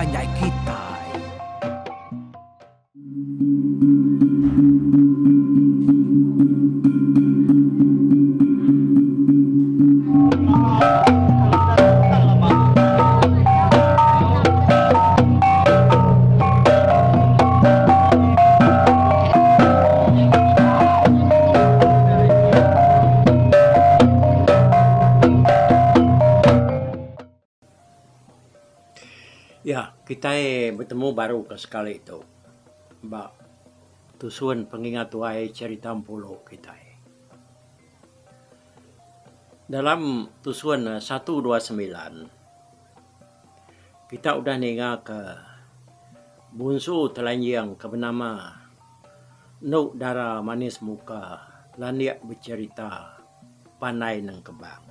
panjai kita. Ya, kita bertemu baru ke sekali itu. Mbak, tusun pengingat tuai cerita pulau kita. Dalam tusuan 129, kita udah ninga ke bunsu telanjang ke bernama Nuk Dara Manis Muka Laniak bercerita pandai nang kebang.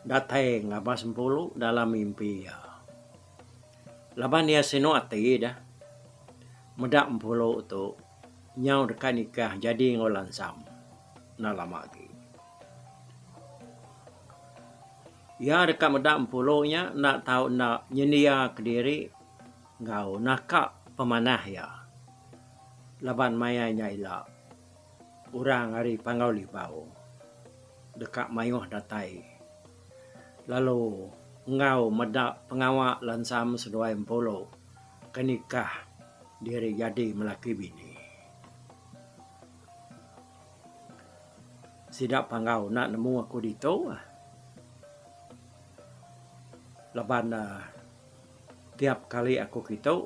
Datai ngabas sempulu dalam mimpi ya. Laban dia seno ati dah. Medak empolo tu nyau dekat nikah jadi ngolansam. Na lama lagi. Ya dekat medak empolonya nak tahu nak nyendia ke diri ngau nakak pemanah ya. Laban maya nyaila. Orang hari pangau libau. Dekat mayuh datai. Lalu ngau medak pengawak lansam seduai empolo kenikah diri jadi melaki bini. Sidak pangau nak nemu aku dito. Laban tiap kali aku gitu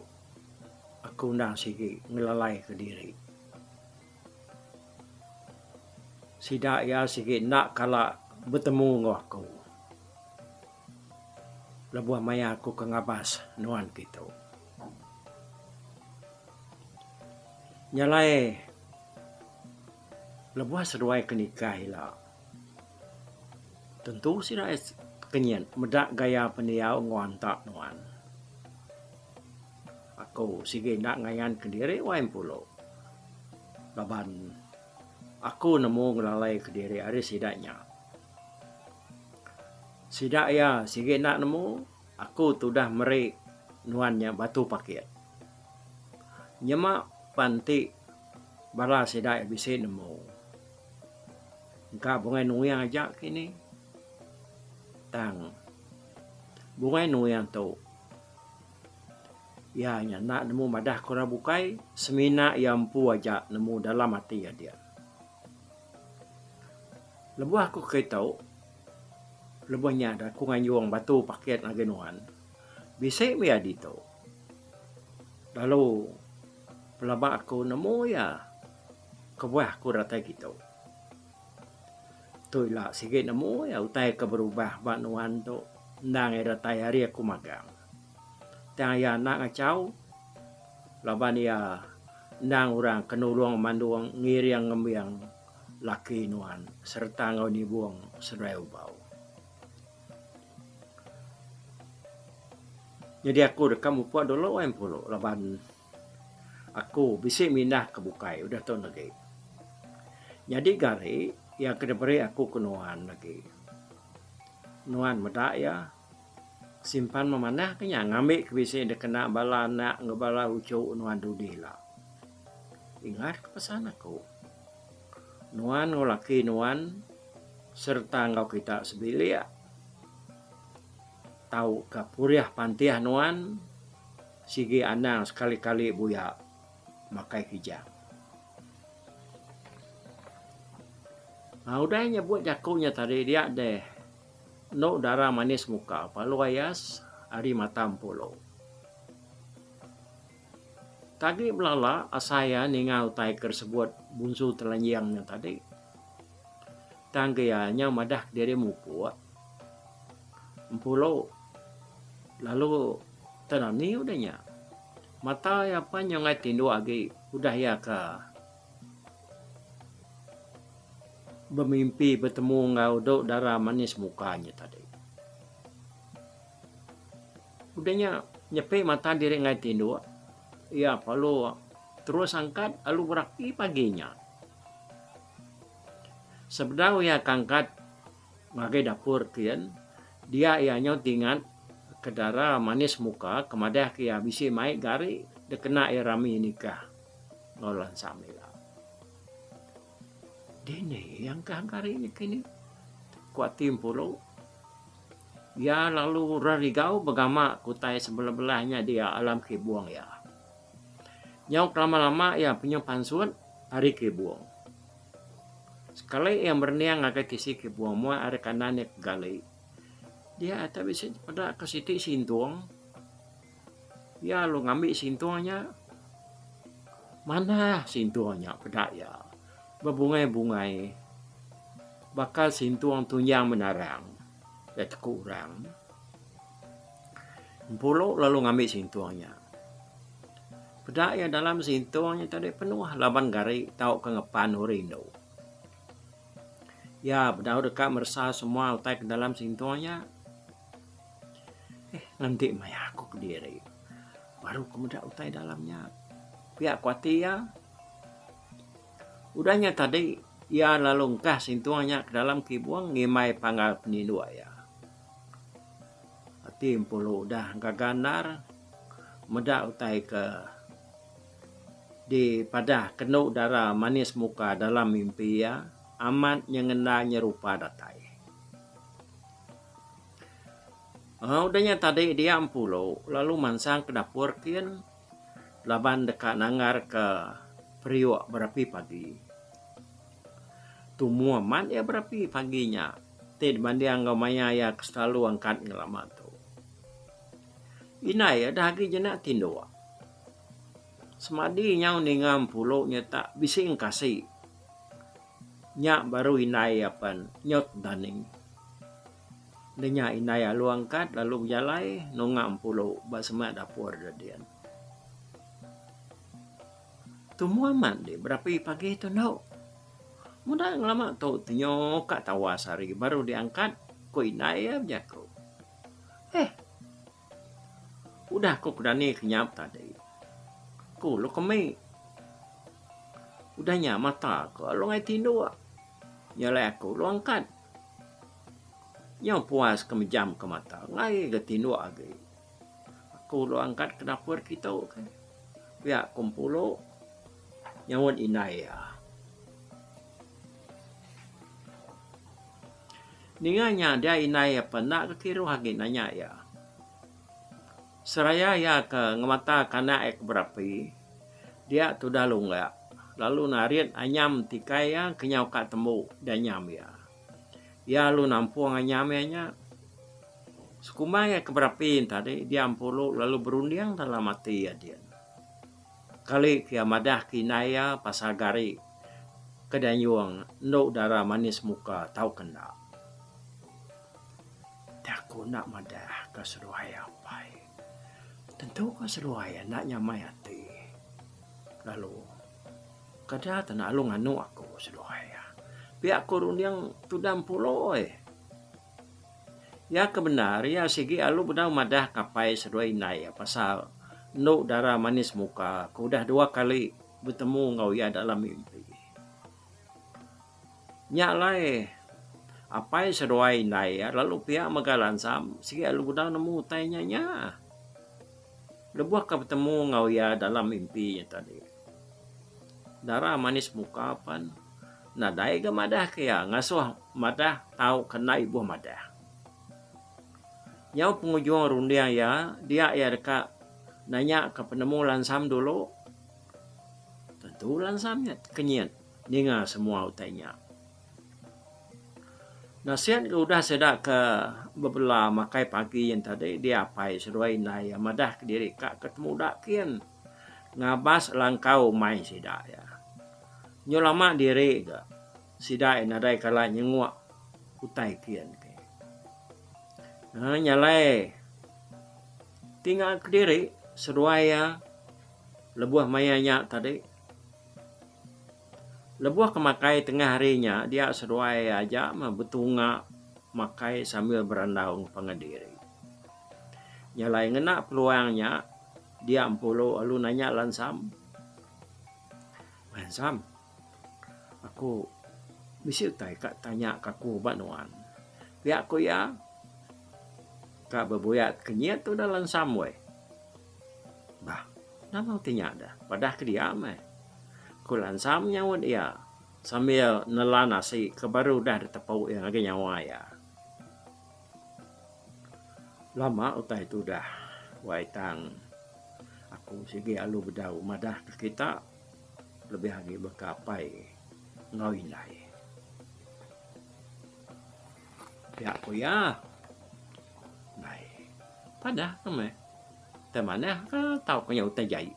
aku nak sigi ngelalai ke diri. Sidak ya sigi nak kala bertemu dengan aku. Lebuah maya aku ke ngabas nuan gitu. Nyalai lebuah seruai kenikah lah. Tentu sira kenyan medak gaya peniau ngontak nuan. Aku sige nak ngayan ke diri wain pulo. Laban aku nemu ngelalai ke diri hari sidaknya. Sidak ya sige nak nemu aku tudah meri nuannya batu paket. Nyemak panti bala sidak bisa nemu. Engkau bungai nuyang aja kini. Tang bungai nuyang tu. Ya nya nak nemu madah kura bukai semina yang pu aja nemu dalam hati ya dia. Lebuah aku ketau. Lebuhnya ada aku nganyuang batu paket lagi nuan. Bisa ya dito. Lalu pelabak aku nemu ya kebuah aku ratai gitu. Tu lah sikit nemu ya utai ke berubah bak nuan tu nang ratai hari aku magang. Tang ya nak ngacau. Laban ya nang orang kenuluang manduang ngiriang ngembiang laki nuan serta ngau ni buang serai ubau. Jadi aku rekam upuak dulu wain puluh. Laban aku bisa mindah ke bukai. Udah tahu lagi. Jadi gari ya kedeperi aku ke nuan lagi. Nuan medak ya. Simpan memanah kenya ngambil ke bisa dia kena bala nak ngebala ucuk nuan dudi lah. Ingat ke pesan aku. Nuan ngolaki nuan serta ngau kita sebili ya. Tahu ke puriah pantiah nuan sigi anang sekali-kali buya makai kijang. Nah, udahnya buat jakunya tadi dia deh. No darah manis muka, paluayas ari matam pulau. Tadi belala asaya ningau tiger sebut bunsu telanjangnya tadi. Tanggianya madah diri mupu. Pulau lalu tenani udahnya. Mata ya apa nyongai tindu agi udah ya ke bermimpi bertemu ngau dok darah manis mukanya tadi. Udahnya nyepe mata diri ngai tindu. Ya perlu terus angkat lalu berapi paginya. Sebenarnya kangkat bagai dapur kian dia ianya tingat kedara manis muka kemadah kia bisi mai gari de kena rami nikah ngolan samila. Dini yang kari ini kini kuatim pulau. Ya lalu rarigau begama kutai sebelah-belahnya dia alam kebuang ya. Nyau lama-lama ya punya pansuan hari kebuang. Sekali yang berniang agak kisi kebuang mua ada kanannya gali. Dia ada bisa pada kesiti sintuang. Ya lu ngambil sintuangnya. Mana sintuangnya pada ya. Berbungai-bungai. Bakal sintuang tunjang menarang. Ya kurang. Pulau lalu ngambil sintuangnya. Pada ya dalam sintuangnya tadi penuh laban gari tahu kengepan horindo. Ya pada dekat merasa semua utai ke dalam sintuangnya. Nanti maya aku ke diri. Baru kemudian utai dalamnya. Pihak kuati ya. Udahnya tadi ya lalu ngkah sintuangnya ke dalam kibuang ngimai panggal penindua ya. Tim puluh udah gaganar medak utai ke di pada kenu darah manis muka dalam mimpi ya amat nyengena nyerupa datai. Udahnya tadi dia ampulo lalu mansang ke dapur kian laban dekat nangar ke periuk berapi pagi. Tumua man ya berapi paginya. Tid mandiang gamaya ya selalu angkat ngelama tu. Ina ya dah lagi jenak tindoa. Semadi nyau ningam pulau tak bising kasih. Nyak baru inai apan nyot daning. Denya inai alu angkat lalu berjalai nongam pulau bak semak dapur jadian. Tu Muhammad deh berapi pagi tu no. Mudah ngelama tu nyok kat tawasari baru diangkat ko inai ya berjaku. Udah aku berani kenyap tadi. Ku lo kami. Udahnya mata aku lo ngai tindo. Nyalai aku lo angkat. Yang puas kemejam ke mata. Ngai ke tindo lagi. Aku lo angkat ke dapur kita. Pihak kumpulo. Nyawon inai ya. Ninganya dia inai apa nak kekiru hagi nanya ya. Seraya ya ke ngemata kana ek berapi. Dia tu dah lunga. Lalu narit anyam tikai ya kenyau kat temu dan nyam ya. Ya lu nampuang anyamnya. Sekumai ya ke berapi tadi dia ampulu lalu berundiang dalam mati ya dia. Kali kia madah kinaya pasagari kedanyuang ndok darah manis muka tahu kena. Aku nak madah ke seruai apa. Tentu ke seruai nak nyamai hati. Lalu kada tanah lu nganu aku seruai. Pihak kurun yang tudam pulau Ya kebenar ya segi alu benar madah kapai seruai nai pasal ndok darah manis muka. Aku dah 2 kali bertemu ngau ya dalam mimpi. Nyak lai apa seruai nai ya lalu pihak magalan sam segi alu benar nemu tanya nya. Lebuah ke bertemu ngau ya dalam mimpinya tadi. Darah manis muka pan. Nadai ke madah kaya ngasuh madah tahu kena ibu madah. Nyau pengunjung rundiang ya dia ya dekat nanya ke penemu lansam dulu. Tentu lansamnya kenyat ninga semua utainya. Nasihat udah sedak ke bebelah makai pagi yang tadi dia apai seruai nai madah ke diri kak ketemu dak kian ngabas langkau main sidak ya. Nyo lama diri ga sidak nadai kala nyengua utai kian ke. Nyalai tinggal ke diri seruai ya lebuah mayanya tadi. Lebuah kemakai tengah harinya dia seruai aja betunga makai sambil berandaung pengediri. Nyalai ngena peluangnya dia ampulu lalu nanya lansam. Lansam, aku bisa utai kak tanya kaku banuan. Pihak aku ya Kak beboyat kenyat tu dalam samwe. Bah, nama tinya dah. Padah ke dia meh. Kulan sam nyawut ya. Sambil nelan nasi kebaru dah ditepau yang agak nyawa ya. Lama utai tu dah. Waitang aku sige alu bedau madah ke kita lebih lagi berkapai ngawin lai. Pihak ko ya. Baik. Padah kame. Temanya ka tau kanya utai jai.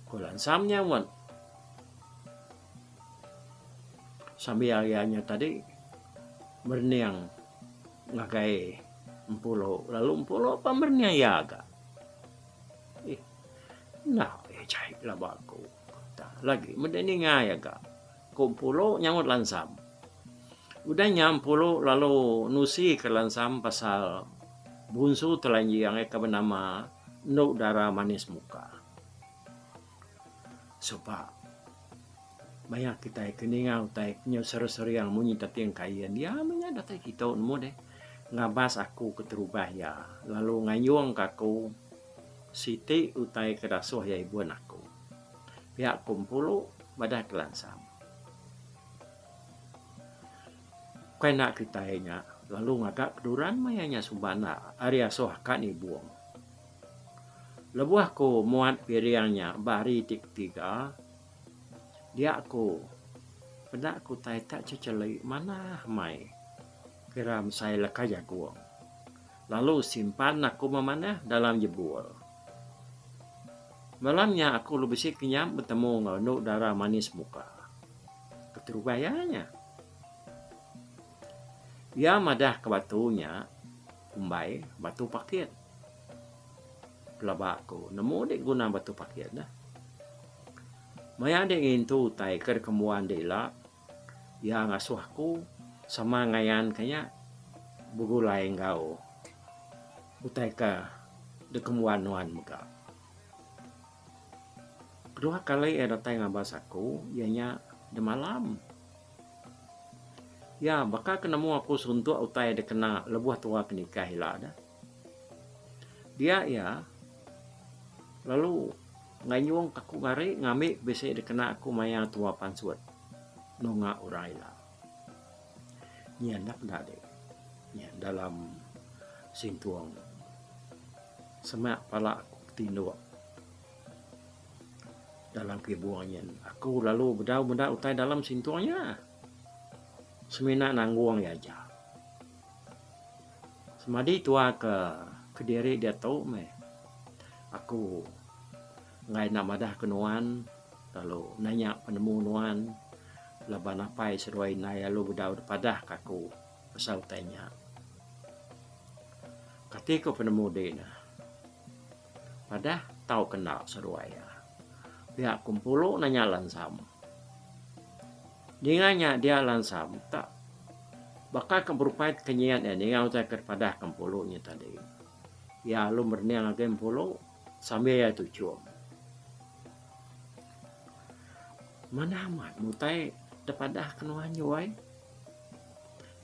Kulan sam nyawut. Sambil ayahnya tadi berniang ngagai empulo lalu empulo apa berniang ya agak nah cai lah baku lagi medeni ngai agak kumpulo nyamut lansam udah nyampulo lalu nusi ke lansam pasal bunsu telanji yang eka bernama no darah manis muka sopa banyak kita keninga utai nyo seru-seru yang munyi tati yang kaian dia menyadap kita nemu deh ngabas aku keterubah ya lalu ngayuang kaku siti utai kedasuh ya ibuan aku pihak kumpulu badah kelansam kena kita nya lalu ngagak keduran mayanya subana area soh kan ibuang lebuah ko muat piriangnya bari tik tiga dia aku pedak ku tai tak cecelai mana mai keram saya leka jaguang. Lalu simpan aku memanah dalam jebul. Malamnya aku lebih sih kenyam bertemu nganuk darah manis muka. Keterubayanya. Ia madah ke batunya, umbai batu pakit. Pelabak aku nemu dek guna batu pakit dah. Maya dek itu tai kemuan dela. Ia ngasuh aku sama ngayan kaya bugulai engkau utai ka dekemuan nuan muka kedua kali ada tai ngabas aku ianya de malam ya bakal kenemu aku suntuk utai de kena lebuah tua kenikah hila dah dia ya lalu nganyuang aku ngari ngamik besi de kena aku maya tua pansuat nunga urai lah nyandak dah deh ya, dalam sintuang semak pala tino dalam kebuangan aku lalu bedau utai dalam sintuangnya semina nangguang ya aja semadi tua ke kediri dia tahu meh aku ngai nak madah kenuan lalu nanya penemu nuan laban apa seruai naya lu bedau padah kaku pasal tanya ketika penemu dia padah tahu kenal seruai pihak kumpulo nanya lansam dinganya dia lansam tak bakal keberupait kenyian ini yang saya kepada kumpulonya tadi ya lu berniang agak kumpulo sambil ya tujuan mana amat mutai depadah kenuan nyuai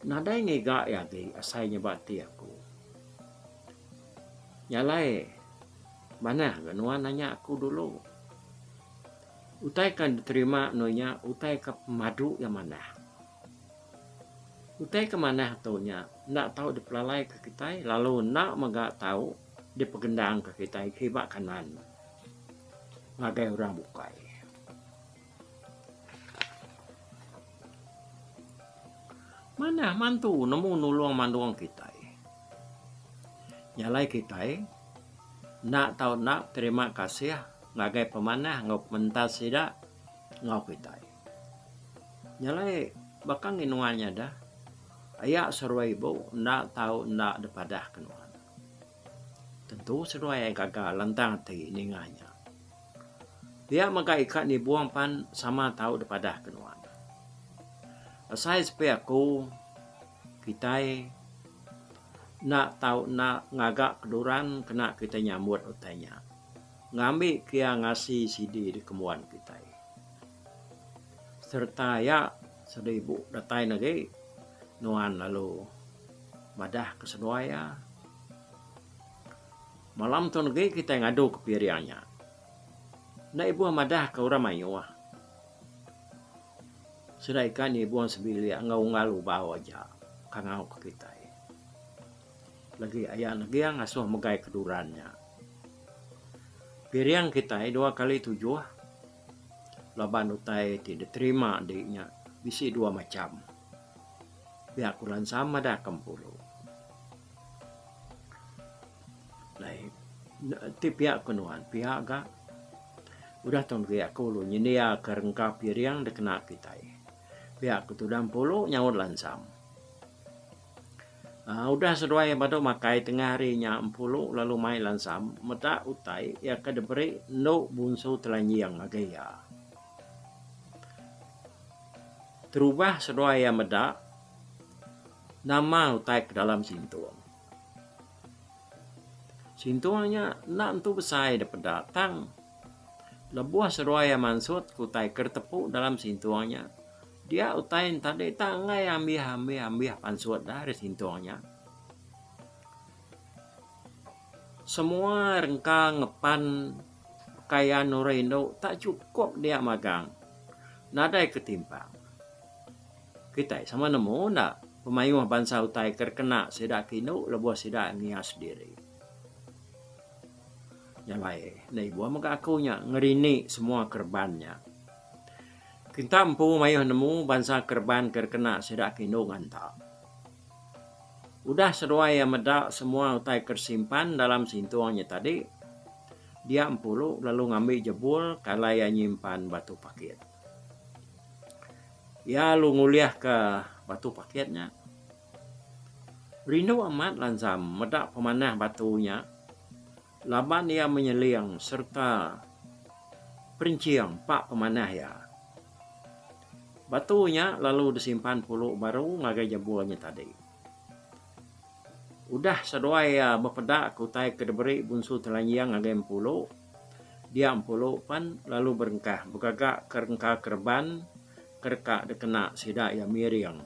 nadai ngega ya ge asainya bati aku nyalai mana kenuan nanya aku dulu utai kan diterima nonya utai ke madu yang mana utai ke mana taunya nak tahu dipelalai ke kita lalu nak maga tahu dipegendang ke kita kibak kanan ngagai orang bukai mana mantu nemu nulung manduang kita nyalai kita nak tahu nak terima kasih ngagai pemanah ngau mentas sida ngau kita nyalai bakang inuannya dah ayak seruai ibu nak tahu nak depadah kenuan tentu seruai gagal lantang ti ninganya dia maka ikat ni buang pan sama tahu depadah kenuan asai supaya aku kita nak tahu nak ngagak keduran kena kita nyambut utainya ngambil kia ngasih sidi di kemuan kita serta ya seribu datai nage nuan lalu madah keseduaya Malam tu lagi kita ngadu ke piriangnya. Na ibu madah ke orang mayu. Sudah ikan ibu sebili ngau ngalu bawa aja kangau ke kita. Lagi ayah lagi yang ngasuh megai kedurannya. Piriang kita 2x7. Laban utai tidak terima adiknya. Bisi 2 macam. Pihak kulan sama dah kempulu. Ti pihak kenuan, pihak ga udah tahun ke aku lu nyinia kerengka piriang dekena kita. Pihak ketudang pulu nyaut lansam. Udah seduai pada makai tengah harinya 40 lalu main lansam. Meta utai ya kadeberi no bunsu telanyiang agaya. Terubah seduai ya meda nama utai ke dalam sintuang. Sintuangnya nak tu besar dapat datang. Lebuah seruaya mansut kutai kertepu dalam sintuangnya. Dia utain tadi tangai ambil pansut dari sintuangnya. Semua rengka ngepan kaya Nurendo tak cukup dia magang. Nadai ketimpang. Kita sama nemu nak pemayu bangsa utai kerkena sedak kinu lebuah sedak ngias diri. Yang lain, nah ibu maka akunya ngerini semua kerbannya. Kita empu mayuh nemu bangsa kerban kerkena sedak kinungan tak. Udah seruai yang medak semua utai kersimpan dalam sintuangnya tadi. Dia empulu lalu ngambil jebul kala yang nyimpan batu pakit. Ya lu nguliah ke batu pakitnya. Rindu amat lansam medak pemanah batunya. Laban ia menyeliang serta perinciang pak pemanah ya. Batunya lalu disimpan pulu baru ngagai jebulnya tadi. Udah seduai ya bepedak kutai kedeberi bunsu telanjiang ngagai pulu. Dia pulu pan lalu berengkah begagak kerengka kerban kerka dekena sidak ya miriang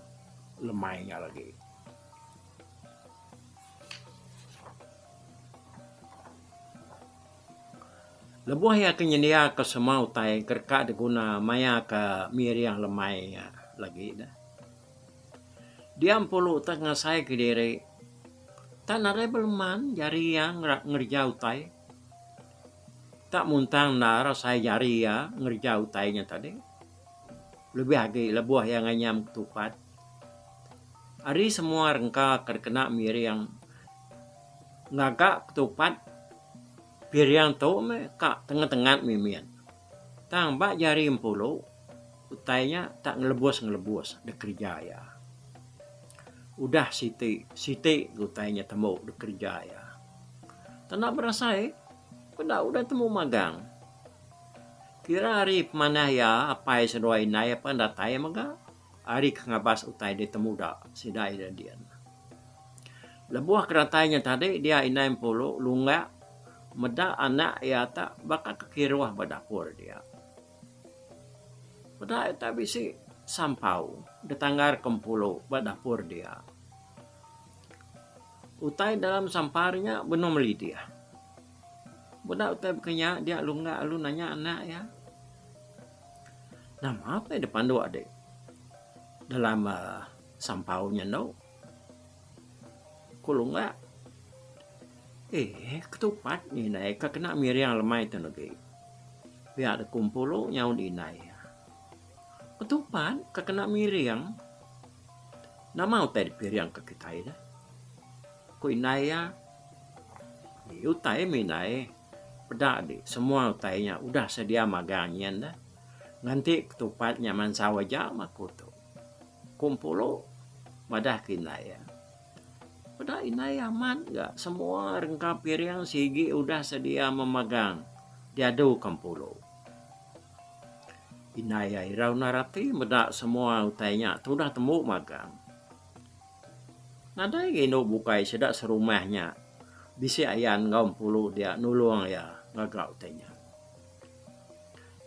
lemainya lagi. Lebuah ya kenyedia ke semua utai kerka diguna maya ke miriang lemai ya, lagi dah. Dia pulu tak ngasai ke diri. Tak narai belman jari yang ngerja utai. Tak muntang nar saya jari ya ngerja utainya tadi. Lebih lagi lebuah yang nganyam ketupat. Hari semua rengka kerkena miriang ngagak ketupat. Piriang tau me kak tengah-tengah mimian. Tambah jari empulu, utainya tak ngelebus dekerja ya. Udah siti utainya temu dekerja ya. Tanah berasa udah temu magang. Kira hari mana ya apa seduai naya pendatai maga. Hari kengabas utai ditemu dah sidai dan dia. Lebuah keratainya tadi dia inai empulu lunga. Meda anak ya tak bakal kekiruah badapur dia. Meda tak bisi sampau detanggar kempulu badapur dia. Utai dalam samparnya benar meli dia. Meda utai bekenya dia lunga lu nanya anak ya. Nama apa yang depan dua dek? Dalam sampaunya no. Kulunga. Ketupat ni naik kena miriang lemai tu lagi. Biar ada kumpul nyaun inai. Ketupat kena miriang. Nama utai piriang ke kita ida. Ku inai ya. Utai minai. Pedak di semua utainya udah sedia magangnya dah. Nanti ketupat nyaman sawaja makuto. Kumpul madah kinai ya. Pada inai aman gak semua rengka piriang sigi udah sedia memegang diadu kempulu. Inai irau narati medak semua utainya tu dah temu magang. Nadai gino bukai sedak serumahnya. Bisi ayan ngau pulu dia nulung ya ngagak utainya.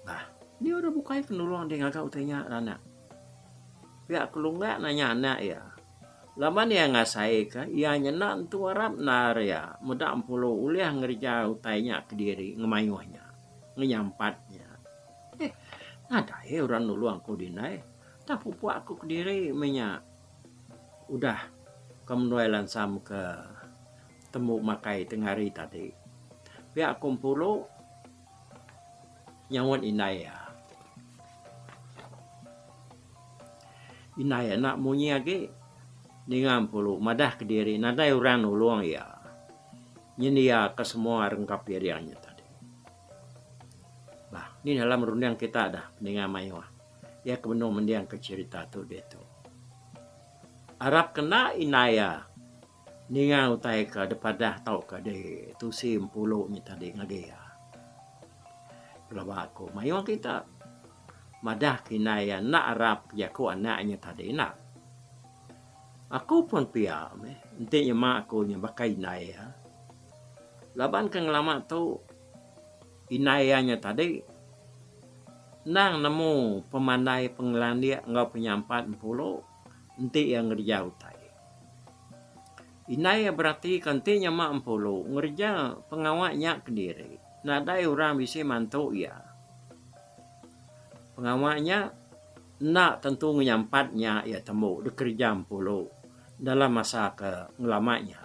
Bah, dia udah bukai penulung dia ngagak utainya anak. Pihak kelunggak nanya anak ya. Laman yang ngasai ka, ianya nak tu Arab narya, muda ampulo uliah ngerja utainya ke diri, ngemayuhnya, ngenyampatnya. Ada orang dulu aku dinai, tak pupu aku ke diri, menya, udah, kemenua lansam ke temu makai tengari tadi. Pihak kumpulo, nyawan inaya. Inaya nak munyi lagi, dengan puluh madah ke diri nada orang ulung ya nyendia ke semua rengkap diriannya tadi. Bah, ini dalam rundang kita ada dengan maywa. Ya kebenar mendiang ke cerita tu dia tu. Arab kena inaya dengan utai ke depadah tau ke de tu sim puluh ni tadi ngagea. Pelaba aku maywa kita madah kinaya nak Arab ya ku anaknya tadi nak. Aku pun pia, nantinya mak aku nya bakai inaya. Laban kang lama tu inayanya tadi nang nemu pemandai penglandia ngau penyampat 40 nanti yang ngerja utai. Inaya berarti kantinya mak 40 ngerja pengawaknya ke diri. Nadai orang bisa mantu ya. Pengawaknya nak tentu menyampatnya ya temu dikerja 40 dalam masa ke ngelamanya.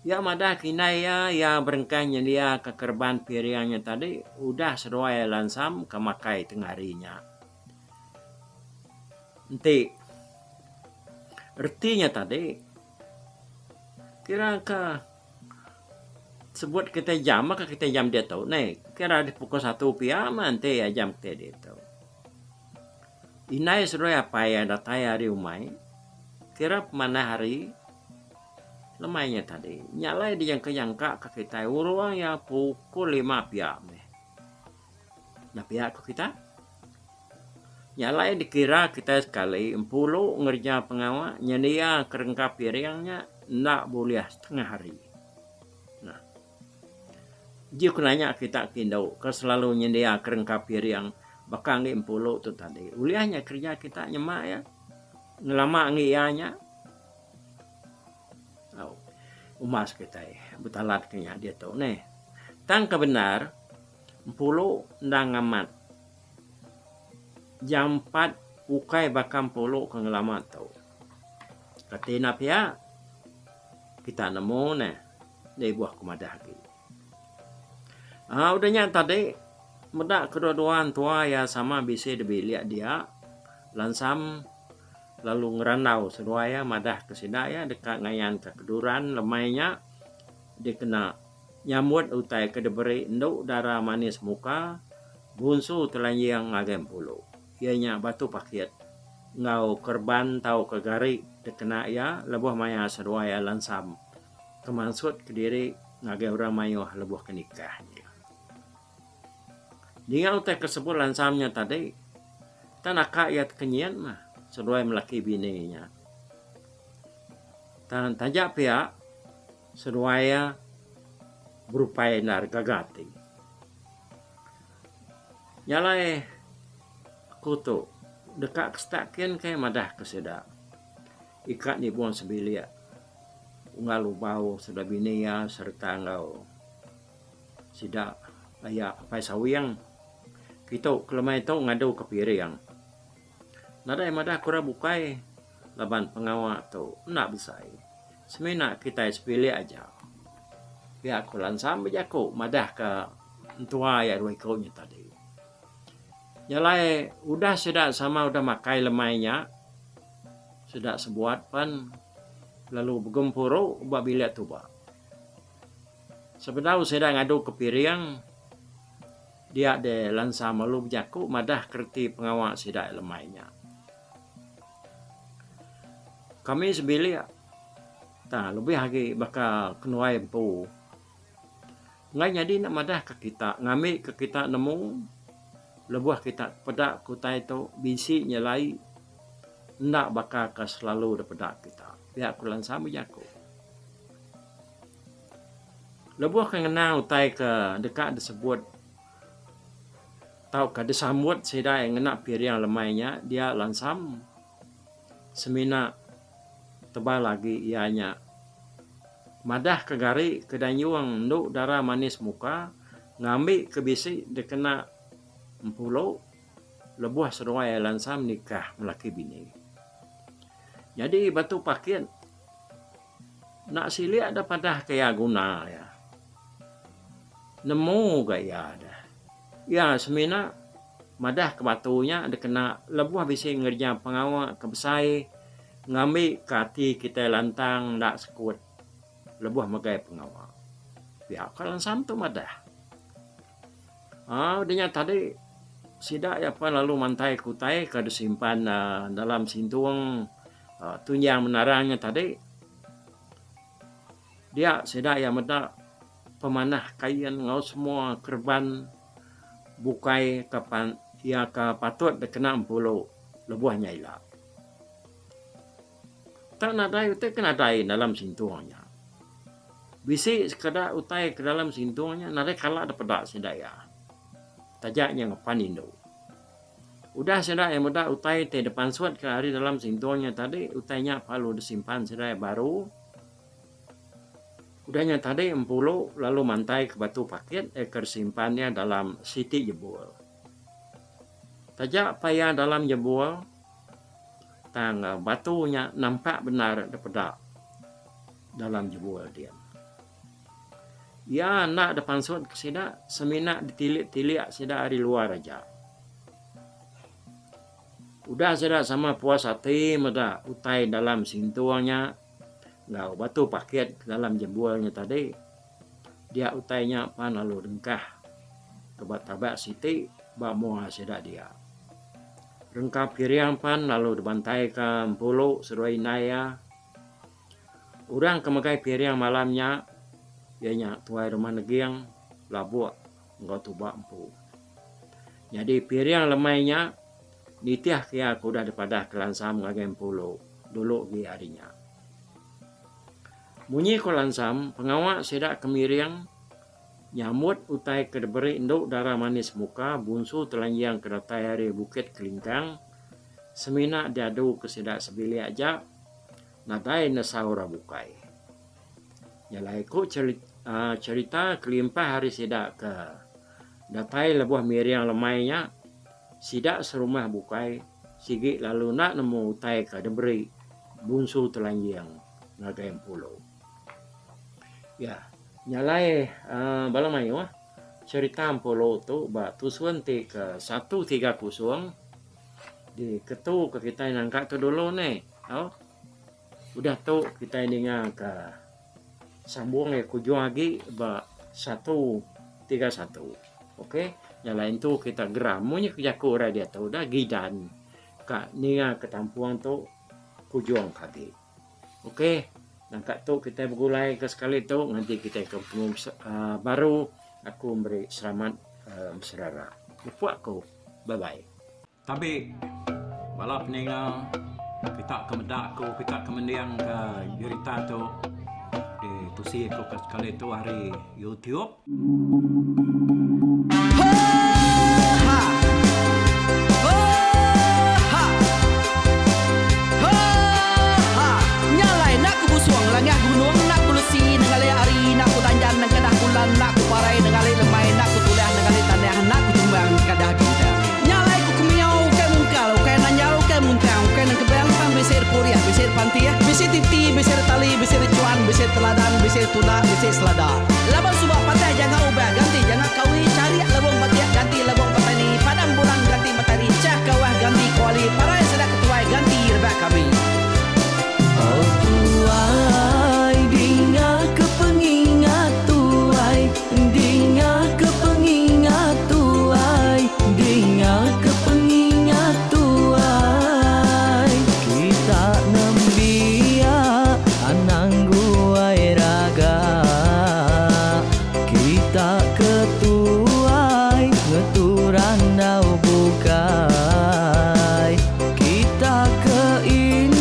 Ya madah kinaya ya berengkahnya dia ke kerban piriannya tadi udah seruai lansam ke makai tengarinya. Nanti artinya tadi kira ke sebut kita jam maka kita jam dia tahu. Nih kira di pukul 1 pia nanti ya jam kita dia tahu. Inai seruai apa ya dataya hari umai. Kira mana hari lemainya tadi nyalai dia yang kenyangka ke kita uruang ya pukul 5 pihak nah pihak ke kita nyalai dikira kita sekali 10 ngerja pengawal nyedia kerengkap piringnya nak boleh setengah hari. Nah dia kenanya kita kindau ke selalu nyedia kerengkap piring bakal 10 tu tadi uliahnya kerja kita nyemak ya ngelama ngianya umas kita betalat kenya dia tahu nih tang kebenar 10 ndang amat jam 4 ukai bakam 10 ke ngelama tahu katina pia kita nemu nih dari buah kumadah lagi udahnya tadi medak kedua-duaan tua ya sama bisa dibiliak dia lansam lalu ngeranau seruaya madah ke sidaya dekat ngayan ke keduran lemainya dia kena nyamut utai ke deberi nduk darah manis muka bunsu telanjang ngagem pulu ianya batu paket ngau kerban tau ke gari dekena ya lebuh maya seruaya lansam kemansut ke diri ngagem orang mayo lebuh ke nikahnya dia utai tersebut lansamnya tadi tanah ayat kenyian mah seruai melaki bininya. Dan tajak pihak seruaya berupaya nar gagati. Nyalai kutu dekat kestakian kayak madah kesedak. Ikat ni buang sebilia. Ungalu bau sudah binia serta ngau sidak ayak pai sawiang. Kita kelemai itu ngadu ke piring. Nada yang madah kura bukai laban pengawal tu nak besai. Semena kita sepilih aja. Pihak kulan sampai jaku madah ke tua ya dua ikutnya tadi. Nyalai udah sudah sama udah makai lemainya. Sudah sebuat pan lalu bergempuru ubah bilik tu ba. Sebenarnya sudah ngadu ke piring dia de lansa malu jaku madah kerti pengawal sudah lemainya. Kami sebilik tak lebih lagi bakal kenuai empu. Ngai jadi nak madah ke kita ngambil ke kita nemu lebuh kita pedak kutai itu bisi nyelai ndak bakal ke selalu pedak kita. Pihak kulan sama jaku. Lebuh kena utai ke dekat disebut tahu ke disambut sida yang ngena piring lemainya dia lansam semina tebal lagi ianya madah kegari kedanyuang nduk darah manis muka ngambil ke bisi dekena empulo lebuah seruai lansam nikah melaki bini. Jadi batu pakaian nak sili ada padah kaya guna ya. Nemu gaya ada. Ya semina madah ke batunya ada kena lebuah bisi ngerja pengawal kebesai ngambil kati kita lantang nak sekut lebuah magai pengawal. Ya kalau lansam tu madah. Udahnya tadi sidak ya apa lalu mantai kutai kada simpan dalam sintuang tunjang menarangnya tadi dia sidak ya meda pemanah kain ngau semua kerban bukai kapan ia ka patut dekena empuluh lebuahnya ila tak nadai utai kena dai dalam sintuangnya bisi sekadar utai ke dalam sintuangnya nadai kala ada pedak sidak ya tajaknya ngapan Indo. Udah sudah yang mudah utai te depan suat ke hari dalam sintuangnya tadi utainya palu disimpan sudah baru. Udahnya tadi empuluh lalu mantai ke batu paket simpannya dalam siti jebol. Tajak payah dalam jebol tang batunya nampak benar ada dalam jebol dia. Ya nak depan suat kesida semina ditilik-tilik sida dari luar aja. Udah sida sama puas hati meda utai dalam sintuangnya ngau batu paket dalam jembualnya tadi. Dia utainya pan lalu rengkah kebat-tabak siti bak moha sida dia. Rengkah piriang pan lalu dibantai ke empuluh seruai naya. Urang kemagai piriang malamnya ianya tuai rumah negiang labuak enggak tubak empu. Jadi piriang lemainya nitiah kia kuda daripada kelansam ngagem pulo dulu gi harinya. Munyi kolansam pengawak sedak kemiriang nyamut utai kedeberi induk darah manis muka bunsu telanjang kedatai hari bukit kelingkang semina diadu ke sedak sebili aja nadai nasaura bukai. Nyalai ku cerita kelimpah hari sidak ke datai lebuah miriang lemainya sidak serumah bukai sigi lalu nak nemu utai ke deberi bunsu telanjang ngagayam pulau. Ya nyalai balamayo cerita pulau tu ba tusuan ti ke 130 di ketu ke kita nangka tu dulu nih. Udah tu kita dengar ke sambung kujung lagi ba 131. Oke, yang lain tu kita geram munyi kejaku dia tu dah gidan kak ninga ketampuan tu kujung kaki. Oke, nangka tu kita bergulai ke sekali tu nanti kita ketemu baru aku beri selamat saudara. Lupa aku. Bye bye. Tapi balap ninga kita kemedak aku kita kemendiang ke cerita tu tusi ko kali itu hari YouTube. Nyalai nak kubusuang langah gunung nak kulusi nengali ari nak kutanjan nang kadah bulan nak kuparai nengali lemai nak kutulah nengali tanah nak kutumbang kadah kita. Nyalai ku kumiau ke mungkal ke nanjau ke muntang ke nang kebang pang besir puriah besir pantiah besir titi besir tali besir cuan besir teladan besir tuna besir selada. Labang subak patah jangan ubah ganti jangan kawi cari labang patiah ganti labang petani padam bulan ganti matahari cah kawah ganti kuali parai sedak ketuai ganti rebak kami. Oh tuai dinga kepengingat tuai dinga kepengingat tuai dinga kepengingat tuai kita nembia anang guai raga kita ketuai ngeturan nau bukai kita kein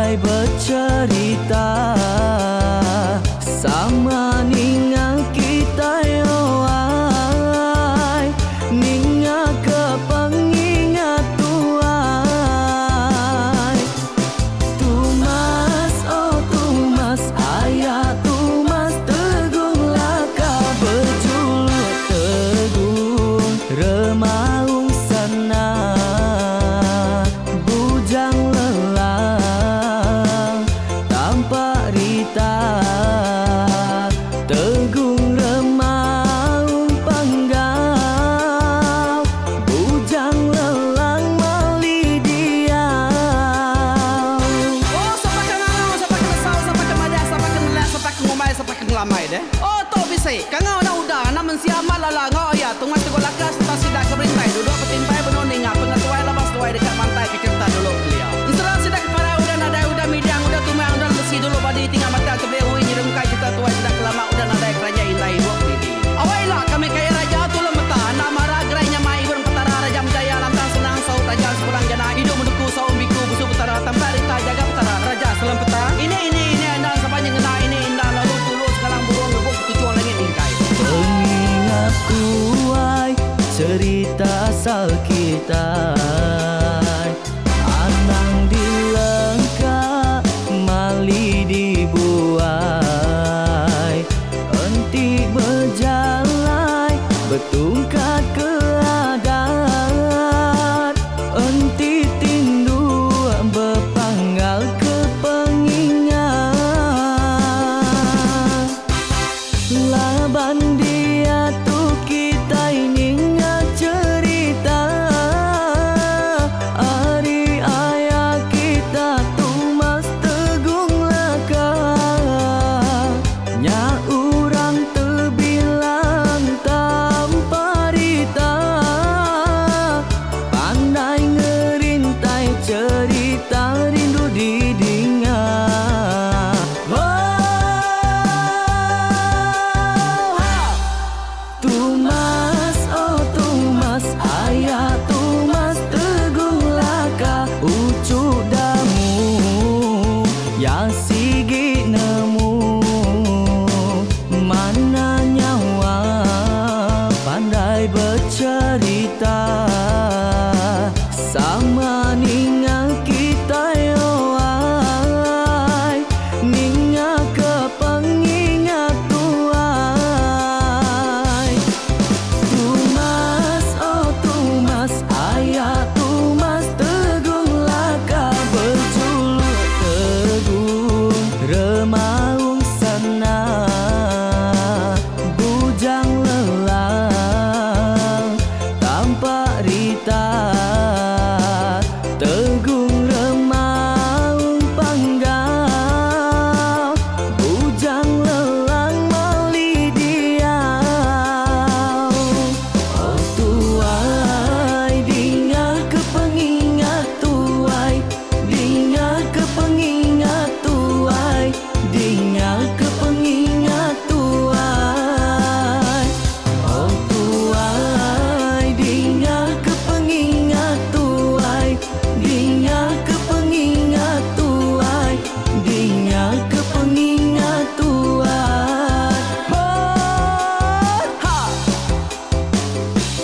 pandai bercerita sama ninga kita yoai, ninga ke pengingat tuai. Tumas oh tumas ayah tumas tegung laka berjuluk tegung remaung sana bujang lelang tanpa rita. Tegung remaung panggau bujang lelang mali diau. Oh, siapa kangau, siapa kesal, siapa kemadah, siapa kenelak, siapa ngumai, siapa ngelamai deh. Oh, to bisa. Kangau na udah, namun siapa lalangau ya. Tungas tegol lakas, tak sidak keberintai. Duduk petintai benoning, pengatuai labas tuai dekat pantai kecerita dulu beliau. Inserah sidak para udah nada udah midang udah tumang udah besi dulu badi tinggal mata kebehui nyirum kai kita tuai sidak lama udah nada kerajaan indai buat didi. Awailah kami kaya raja tu lemeta, nama ragrainya mai burung petara raja menjaya lantang senang saut raja sepulang jana hidup menduku saum biku busu petara tanpa rita jaga petara raja selam peta. Ini anda sepanjang ngena ini indah lalu tulus kalang burung ngebuk tujuan langit ingkai. Pengingat tuai cerita asal kita, anang dilengkap mali dibuai, enti berjalan betungkat ke adat, enti tindu berpanggal ke pengingat. Laban dia tu kita ini nggak cerita, hari ayah kita tumas tegung laka, nya urang terbilang tanpa rita, pandai ngerintai cerita rindu didingat. Tumas oh tumas ayah tumas tegung laka ucuk damu yang sigi nemu mana nyawa pandai bercerita sama ninga kita yoai, ninga ke pengingat tuai. Tumas oh tumas ayah tumas tegung laka berjuluk tegung remaung sana bujang lelang tanpa rita. Tegung remaung panggau bujang lelang mali diau. Oh tuai dinga ke pengingat tuai, dinga ke pengingat tuai, dinga ke pengingat tuai. Oh tuai dinga ke pengingat tuai, dinga ke pengingat tuai, dinga ke pengingat tuai. Ha!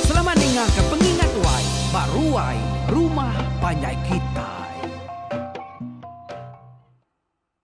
Selamat ninga ke pengingat wai, baruai rumah panjai kita.